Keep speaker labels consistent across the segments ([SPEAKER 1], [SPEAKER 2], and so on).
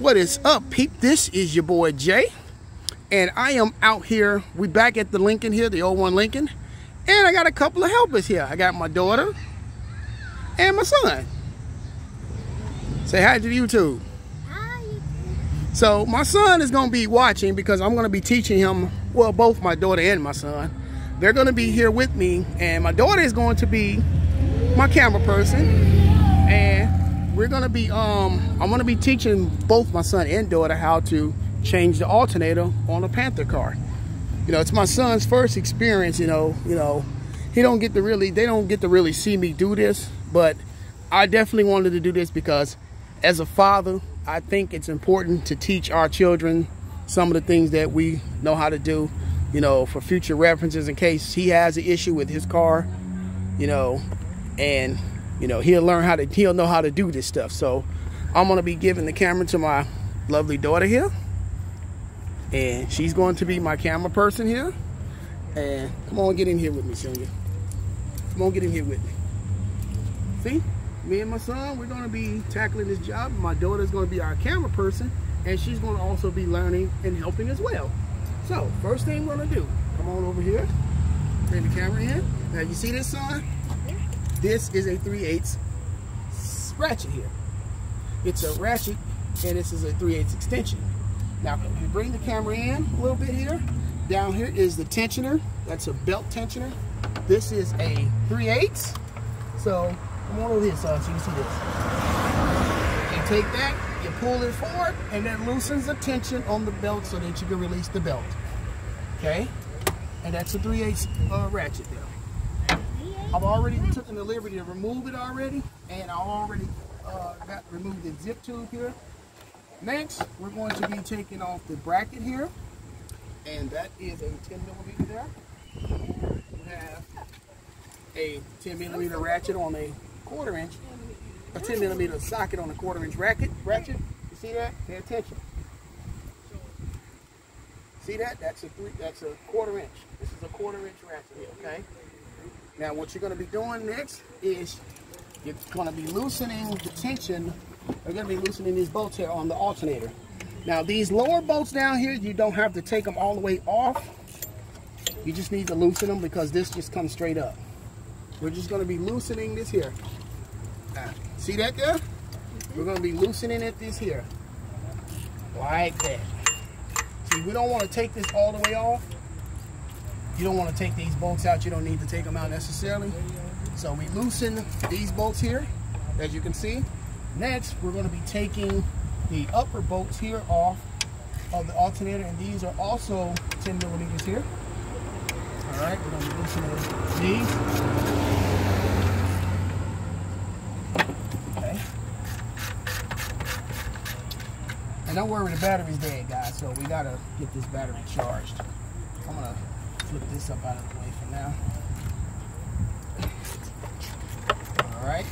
[SPEAKER 1] What is up, peep? This is your boy Jay, and I am out here. We back at the Lincoln here, the old one Lincoln, and I got a couple of helpers here. I got my daughter and my son. Say hi to YouTube.
[SPEAKER 2] Hi.
[SPEAKER 1] So my son is going to be watching because I'm going to be teaching him, well, both my daughter and my son. They're going to be here with me, and my daughter is going to be my camera person, and we're going to be, I'm going to be teaching both my son and daughter how to change the alternator on a Panther car. You know, it's my son's first experience, they don't get to really see me do this, but I definitely wanted to do this because as a father, I think it's important to teach our children some of the things that we know how to do, for future references in case he has an issue with his car, and he'll know how to do this stuff. So I'm going to be giving the camera to my lovely daughter here, and she's going to be my camera person here. And come on, get in here with me, Sonia. Come on, get in here with me. See, me and my son, we're going to be tackling this job. My daughter's going to be our camera person, and she's going to also be learning and helping as well. So first thing we're going to do, come on over here, bring the camera in. Now you see this, son? This is a 3/8 ratchet here. It's a ratchet, and this is a 3/8 extension. Now, if you bring the camera in a little bit here, down here is the tensioner. That's a belt tensioner. This is a 3/8. So, come on over here, son, so you see this. You take that, you pull it forward, and that loosens the tension on the belt so that you can release the belt. Okay? And that's a 3/8 ratchet there. I've already taken the liberty to remove it already, and I already removed the zip tube here. Next, we're going to be taking off the bracket here, and that is a 10mm there. We have a 10mm ratchet on a 1/4 inch, a 10mm socket on a 1/4 inch ratchet. You see that? Pay attention. See that? That's a 1/4 inch. This is a 1/4 inch ratchet here. Okay. Now what you're going to be doing next is you're going to be loosening the tension. You're going to be loosening these bolts here on the alternator. Now these lower bolts down here, you don't have to take them all the way off. You just need to loosen them because this just comes straight up. We're just going to be loosening this here. Now, see that there? We're going to be loosening it this here. Like that. See, we don't want to take this all the way off. You don't want to take these bolts out. You don't need to take them out necessarily. So we loosen these bolts here, as you can see. Next, we're going to be taking the upper bolts here off of the alternator, and these are also 10mm here. All right, we're going to be loosening these. Okay. And don't worry, the battery's dead, guys. So we got to get this battery charged. I'm going to flip this up out of the way for now. All right.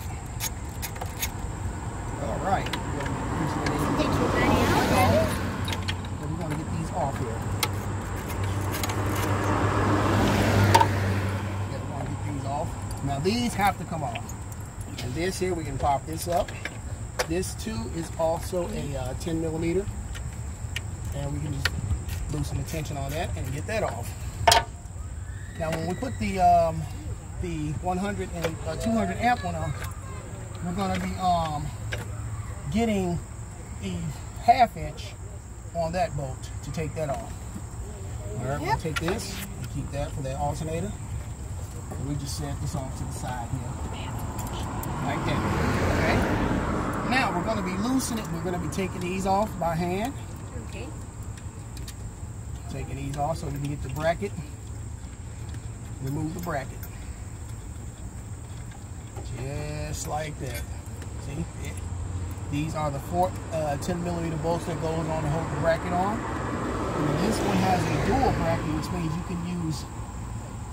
[SPEAKER 1] We're going to get these off here. We're going to get these off. Now these have to come off. And this here, we can pop this up. This too is also a 10mm. And we can just loosen the tension on that and get that off. Now when we put the 100 and 200 amp one on, we're going to be getting a 1/2 inch on that bolt to take that off. All right, we'll take this and keep that for that alternator. And we just set this off to the side here, like that. Okay. Now we're going to be loosening it. We're going to be taking these off by hand.
[SPEAKER 2] Okay.
[SPEAKER 1] Taking these off so we can get the bracket. Remove the bracket. Just like that. See? These are the 10mm bolts that goes on to hold the bracket on. And this one has a dual bracket, which means you can use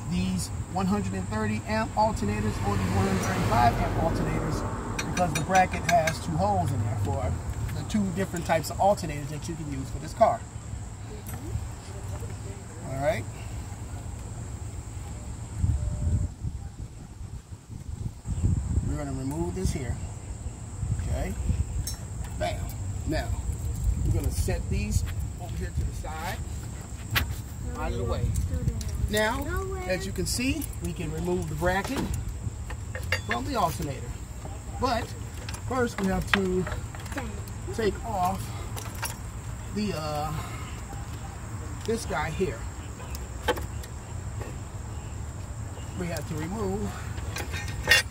[SPEAKER 1] these 130 amp alternators or these 135 amp alternators because the bracket has 2 holes in there for the 2 different types of alternators that you can use for this car. All right. We're going to remove this here. Okay. Bam. Now, we're going to set these over here to the side, out of the way. Now, as you can see, we can remove the bracket from the alternator. But first we have to take off the this guy here. We have to remove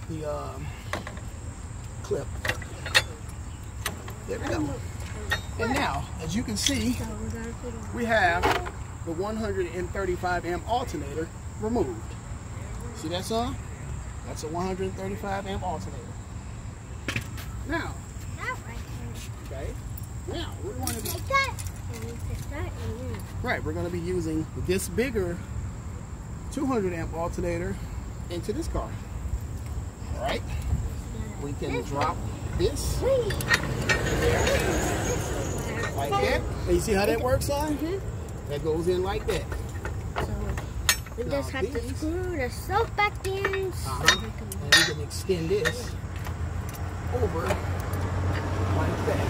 [SPEAKER 1] the clip. There we go. And now, as you can see, we have the 135 amp alternator removed. See that, son? That's a 135 amp alternator. Now, okay. Now we're going to be we're going to be using this bigger 200 amp alternator into this car. All right. We can drop this like that. And you see how that works, son? That goes in like that.
[SPEAKER 2] So we just have to screw the stuff back in.
[SPEAKER 1] And we can extend this over like that.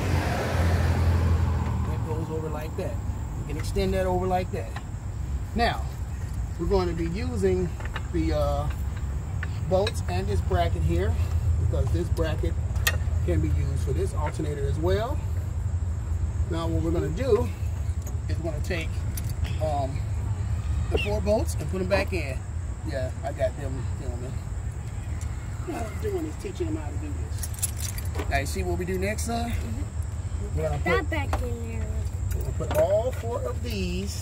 [SPEAKER 1] That goes over like that. We can extend that over like that. Now, we're going to be using the bolts and this bracket here, because this bracket can be used for this alternator as well. Now what we're going to do is we're going to take the 4 bolts and put them back in. Yeah, I got them filming. What I'm doing is teaching them how to do this. Now you see what we do next, son? We're going to put
[SPEAKER 2] that back in there.
[SPEAKER 1] We're going to put all 4 of these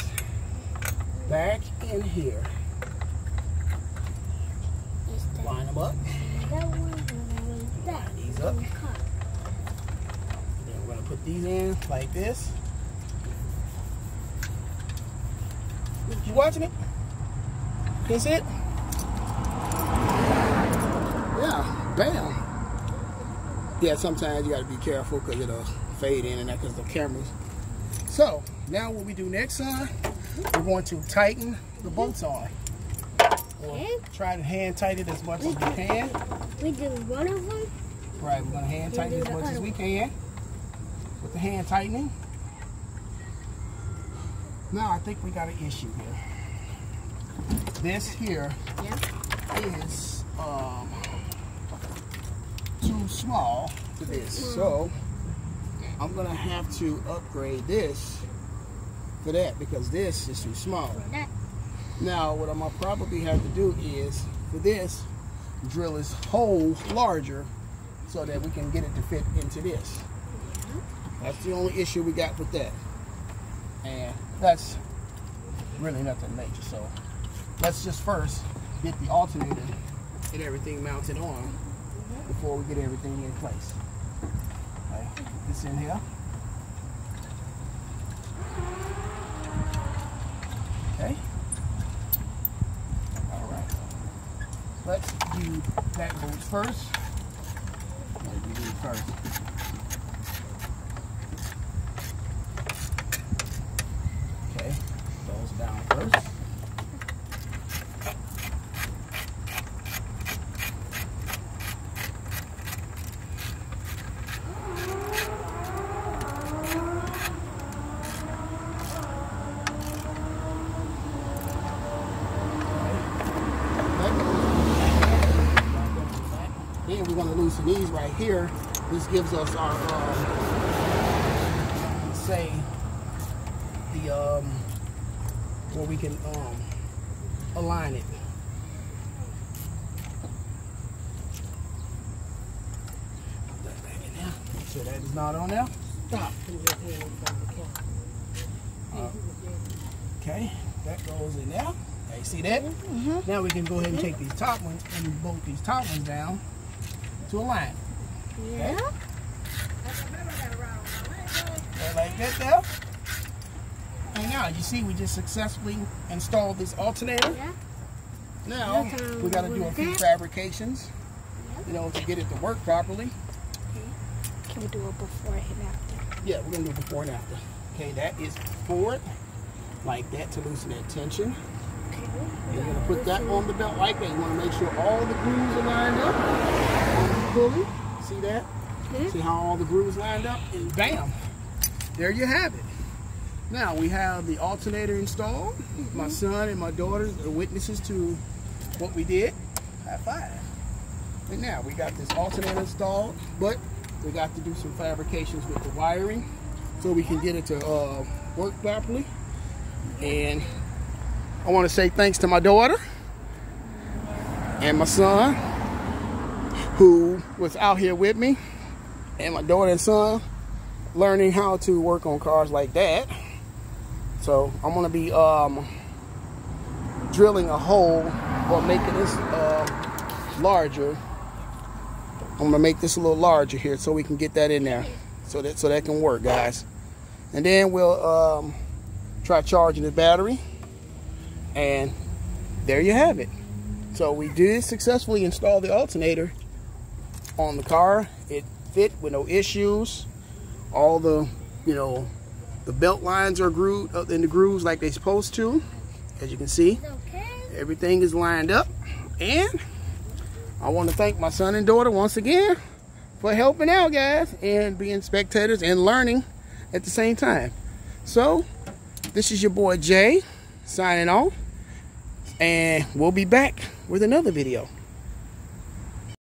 [SPEAKER 1] back in here. Line them up. Line these up. Then we're going to put these in like this. You watching it? Can you see it? Yeah, bam. Yeah, sometimes you got to be careful because it'll fade in and that because the cameras. So, now what we do next, son, we're going to tighten the bolts on. Or try to hand tighten it as much as we can.
[SPEAKER 2] We do one of them?
[SPEAKER 1] Right, we're going to hand tighten as much as we can with the hand tightening. Now I think we got an issue here. This here is too small for this. So I'm going to have to upgrade this for that because this is too small. Now what I'm going to probably have to do is, for this, drill this hole larger so that we can get it to fit into this. That's the only issue we got with that. And that's really nothing major. So let's just first get the alternator and everything mounted on before we get everything in place. Okay, put this in here. Okay. All right. Let's do that bolts first. What do we do first? Okay, those down first. Then we're going to loosen these right here. This gives us our, say, the, where we can align it. Put that back in there. Make sure that is not on there. Stop. Okay, that goes in there. Okay, see that? Now we can go ahead and take these top ones and bolt these top ones down to align. Okay? Like that there. And now you see we just successfully installed this alternator. Now we got to do a few fabrications, you know, to get it to work properly.
[SPEAKER 2] Can we do it before and after?
[SPEAKER 1] Yeah, we're gonna do before and after. Okay, that is forward, like that, to loosen that tension. And you're gonna put that on the belt like that. You want to make sure all the grooves are lined up on the pulley. See that? See how all the grooves lined up? And bam! there you have it. Now we have the alternator installed. My son and my daughter are witnesses to what we did. High five. And now we got this alternator installed, but we got to do some fabrications with the wiring so we can get it to work properly. And I want to say thanks to my daughter and my son who was out here with me, and my daughter and son learning how to work on cars like that. So I'm going to be drilling a hole or making this larger. I'm going to make this a little larger here so we can get that in there so that can work, guys. And then we'll try charging the battery, and there you have it. So we did successfully install the alternator on the car. It fit with no issues. All the, the belt lines are grooved up in the grooves like they're supposed to. As you can see, everything is lined up. And I want to thank my son and daughter once again for helping out, guys, and being spectators and learning at the same time. So this is your boy Jay signing off, and we'll be back with another video.